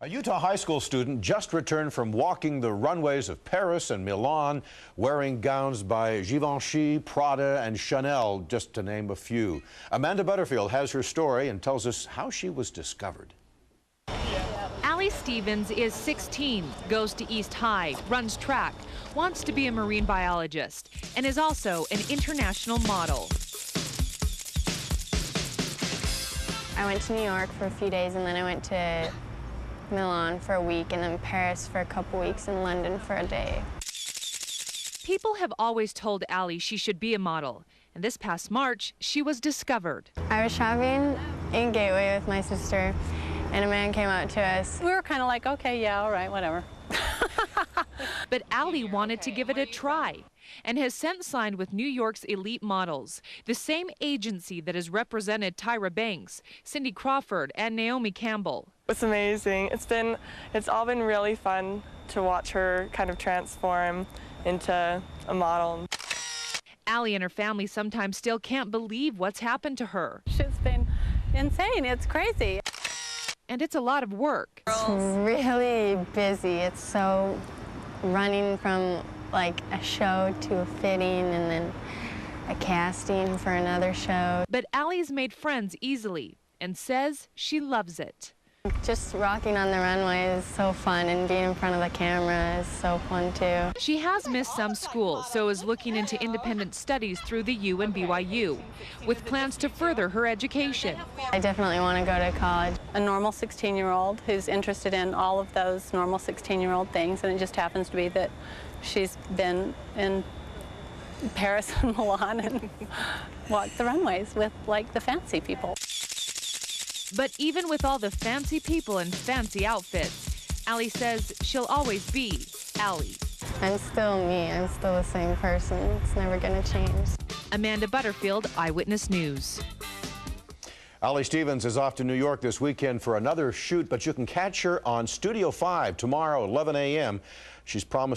A Utah high school student just returned from walking the runways of Paris and Milan, wearing gowns by Givenchy, Prada, and Chanel, just to name a few. Amanda Butterfield has her story and tells us how she was discovered. Stevens is 16, goes to East High, runs track, wants to be a marine biologist, and is also an international model. I went to New York for a few days, and then I went to Milan for a week, and then Paris for a couple weeks, and London for a day. People have always told Allie she should be a model, and this past March, she was discovered. I was shopping in Gateway with my sister, and a man came out to us. We were kind of like, okay, yeah, all right, whatever. But Allie wanted to give it a try and has since signed with New York's elite models, the same agency that has represented Tyra Banks, Cindy Crawford, and Naomi Campbell. It's amazing. It's all been really fun to watch her kind of transform into a model. Allie and her family sometimes still can't believe what's happened to her. It's been insane. It's crazy. And it's a lot of work. It's really busy. It's so running from like a show to a fitting and then a casting for another show. But Allie's made friends easily and says she loves it. Just rocking on the runway is so fun, and being in front of the camera is so fun too. She has missed some school, so is looking into independent studies through the U and BYU, with plans to further her education. I definitely want to go to college. A normal 16-year-old who's interested in all of those normal 16-year-old things, and it just happens to be that she's been in Paris and Milan and walked the runways with, like, the fancy people. But even with all the fancy people and fancy outfits, Allie says she'll always be Allie. I'm still me. I'm still the same person. It's never going to change. Amanda Butterfield, Eyewitness News. Allie Stevens is off to New York this weekend for another shoot, but you can catch her on Studio 5 tomorrow at 11 a.m. She's promised